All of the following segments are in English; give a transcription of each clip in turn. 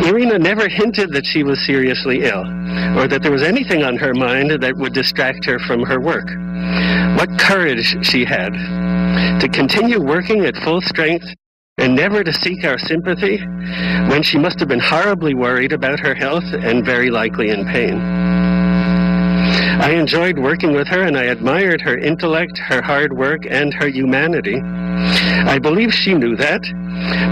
Irina never hinted that she was seriously ill, or that there was anything on her mind that would distract her from her work. What courage she had to continue working at full strength and never to seek our sympathy when she must have been horribly worried about her health and very likely in pain. I enjoyed working with her, and I admired her intellect, her hard work, and her humanity. I believe she knew that,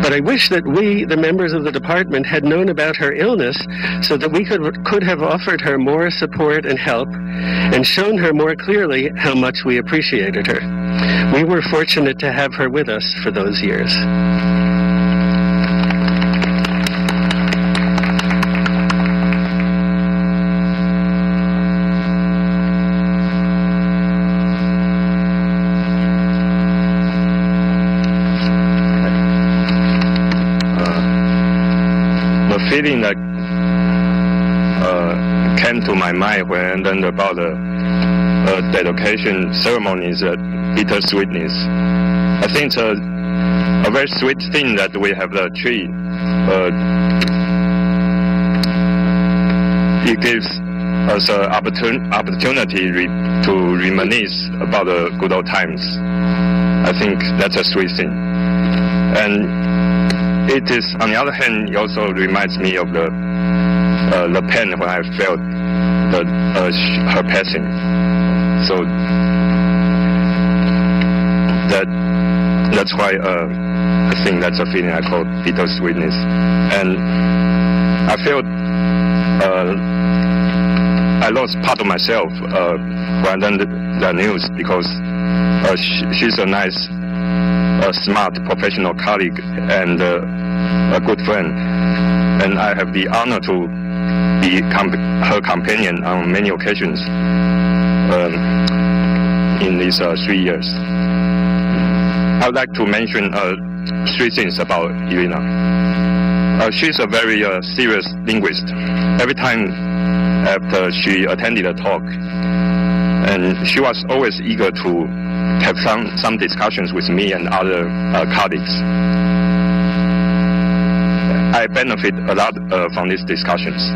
but I wish that we, the members of the department, had known about her illness so that we could have offered her more support and help and shown her more clearly how much we appreciated her. We were fortunate to have her with us for those years. Feeling that came to my mind when I learned about the dedication ceremony is bittersweetness. I think it's a very sweet thing that we have the tree. It gives us an opportunity to reminisce about the good old times. I think that's a sweet thing. And it is, on the other hand, it also reminds me of the pain when I felt her passing. So that's why I think that's a feeling I call bittersweetness. And I felt I lost part of myself when I learned the news, because she's a nice, smart, professional colleague and a good friend, and I have the honor to be her companion on many occasions in these 3 years. I would like to mention 3 things about Irina. She's a very serious linguist. Every time after she attended a talk, and she was always eager to have some discussions with me and other colleagues. I benefit a lot from these discussions.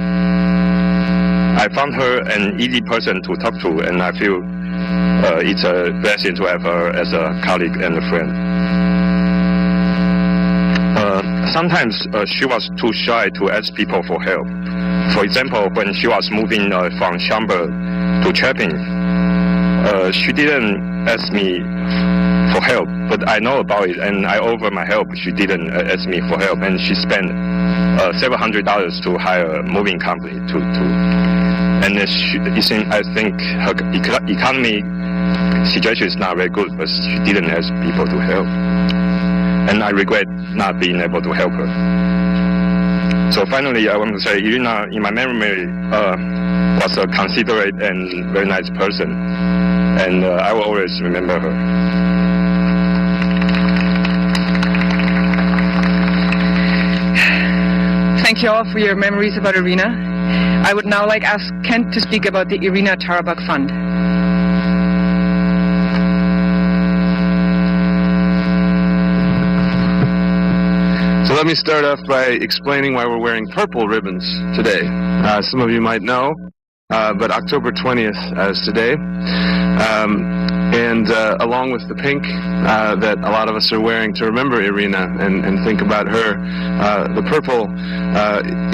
I found her an easy person to talk to, and I feel it's a blessing to have her as a colleague and a friend. Sometimes she was too shy to ask people for help. For example, when she was moving from Schaumburg to Chapin, she didn't ask me for help, but I know about it and I offer my help. She didn't ask me for help, and she spent several $100s to hire a moving company and I think her economy situation is not very good, but she didn't ask people to help, and I regret not being able to help her. So finally, I want to say Irina, in my memory, was a considerate and very nice person, and I will always remember her. Thank you all for your memories about Irina. I would now like to ask Kent to speak about the Irina Tarabak Fund. So let me start off by explaining why we're wearing purple ribbons today. Some of you might know, but October 20th is today. And along with the pink that a lot of us are wearing to remember Irina and think about her, the purple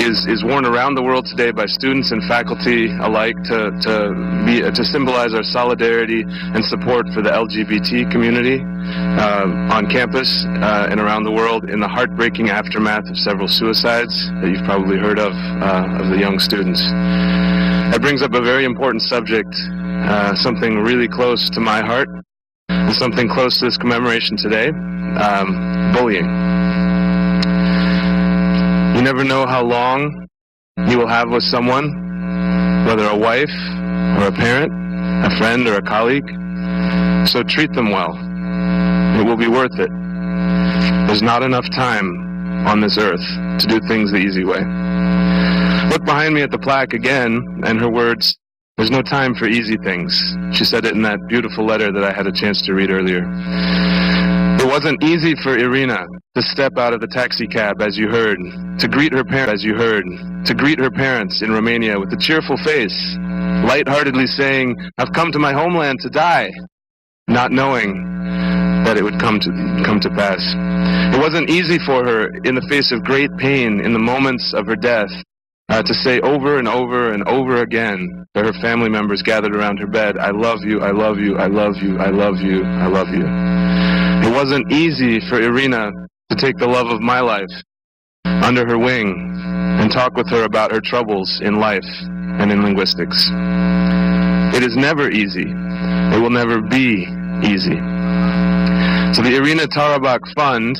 is worn around the world today by students and faculty alike to symbolize our solidarity and support for the LGBT community on campus and around the world in the heartbreaking aftermath of several suicides that you've probably heard of the young students. That brings up a very important subject, something really close to my heart, and something close to this commemoration today, bullying. You never know how long you will have with someone, whether a wife or a parent, a friend or a colleague, so treat them well. It will be worth it. There's not enough time on this earth to do things the easy way. Look behind me at the plaque again, and her words, "There's no time for easy things." She said it in that beautiful letter that I had a chance to read earlier. It wasn't easy for Irina to step out of the taxi cab, as you heard, to greet her parents, in Romania with a cheerful face, lightheartedly saying, "I've come to my homeland to die," not knowing that it would come to pass. It wasn't easy for her, in the face of great pain, in the moments of her death, to say over and over and over again to her family members gathered around her bed, "I love you, I love you, I love you, I love you, I love you." It wasn't easy for Irina to take the love of my life under her wing and talk with her about her troubles in life and in linguistics. It is never easy. It will never be easy. So the Irina Tarabak Fund,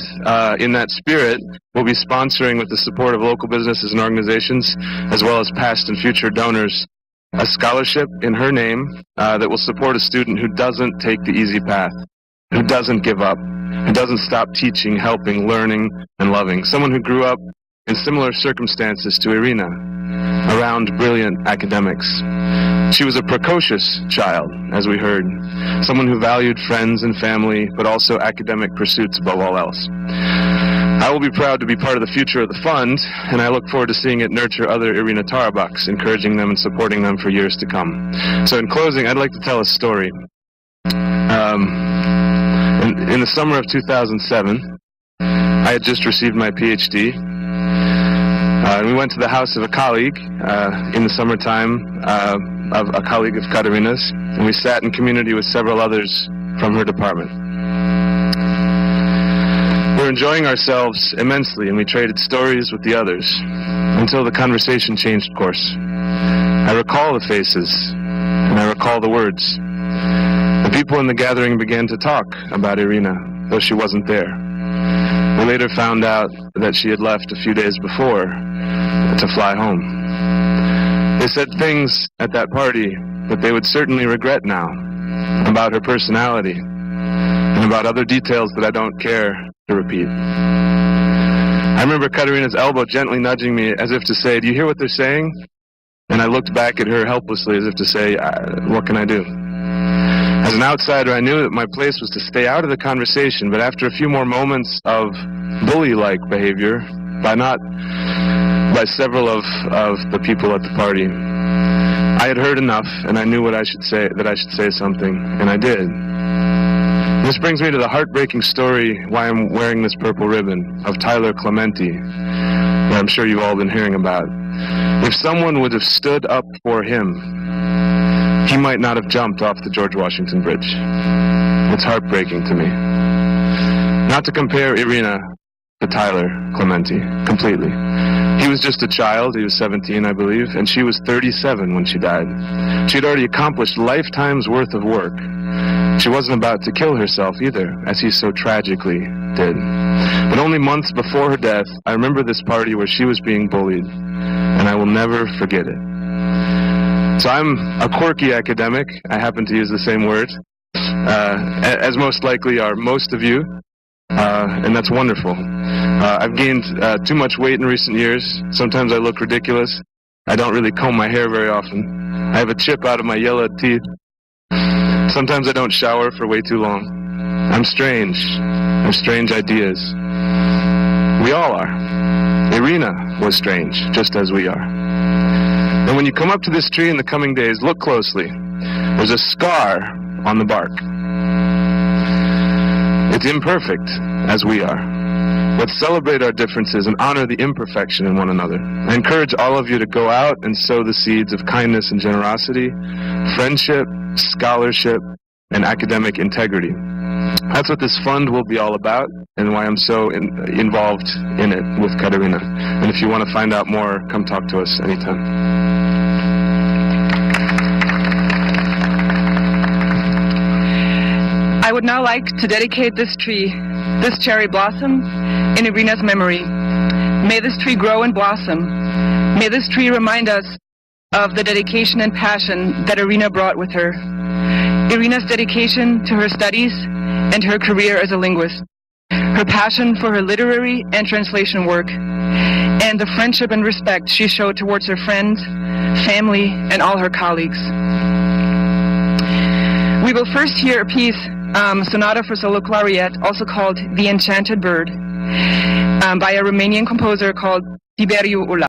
in that spirit, will be sponsoring, with the support of local businesses and organizations, as well as past and future donors, a scholarship in her name that will support a student who doesn't take the easy path, who doesn't give up, who doesn't stop teaching, helping, learning, and loving. Someone who grew up in similar circumstances to Irina, around brilliant academics. She was a precocious child, as we heard, someone who valued friends and family, but also academic pursuits above all else. I will be proud to be part of the future of the fund, and I look forward to seeing it nurture other Irina Tarabaks, encouraging them and supporting them for years to come. So in closing, I'd like to tell a story. In the summer of 2007, I had just received my PhD. And we went to the house of a colleague in the summertime, of a colleague of Katerina's, and we sat in community with several others from her department. We were enjoying ourselves immensely, and we traded stories with the others until the conversation changed course. I recall the faces, and I recall the words. The people in the gathering began to talk about Irina, though she wasn't there. We later found out that she had left a few days before to fly home. They said things at that party that they would certainly regret now, about her personality, and about other details that I don't care to repeat. I remember Katerina's elbow gently nudging me as if to say, "Do you hear what they're saying?" And I looked back at her helplessly as if to say, "What can I do?" As an outsider, I knew that my place was to stay out of the conversation, but after a few more moments of bully-like behavior, by several of the people at the party, I had heard enough, and I knew that I should say something, and I did. This brings me to the heartbreaking story why I'm wearing this purple ribbon, of Tyler Clementi, that I'm sure you've all been hearing about. If someone would have stood up for him, he might not have jumped off the George Washington Bridge. It's heartbreaking to me. Not to compare Irina to Tyler Clementi, completely. He was just a child, he was 17, I believe, and she was 37 when she died. She had already accomplished lifetimes worth of work. She wasn't about to kill herself either, as he so tragically did. But only months before her death, I remember this party where she was being bullied, and I will never forget it. So I'm a quirky academic, I happen to use the same word, as most likely are most of you, and that's wonderful. I've gained too much weight in recent years. Sometimes I look ridiculous. I don't really comb my hair very often. I have a chip out of my yellowed teeth. Sometimes I don't shower for way too long. I'm strange. I have strange ideas. We all are. Irina was strange, just as we are. And when you come up to this tree in the coming days, look closely. There's a scar on the bark. It's imperfect, as we are. Let's celebrate our differences and honor the imperfection in one another. I encourage all of you to go out and sow the seeds of kindness and generosity, friendship, scholarship, and academic integrity. That's what this fund will be all about, and why I'm so involved in it with Katerina. And if you want to find out more, come talk to us anytime. I would now like to dedicate this tree, this cherry blossom, in Irina's memory. May this tree grow and blossom. May this tree remind us of the dedication and passion that Irina brought with her. Irina's dedication to her studies and her career as a linguist. Her passion for her literary and translation work. And the friendship and respect she showed towards her friends, family, and all her colleagues. We will first hear a piece Sonata for Solo Clarinet, also called The Enchanted Bird, by a Romanian composer called Tiberiu Ula.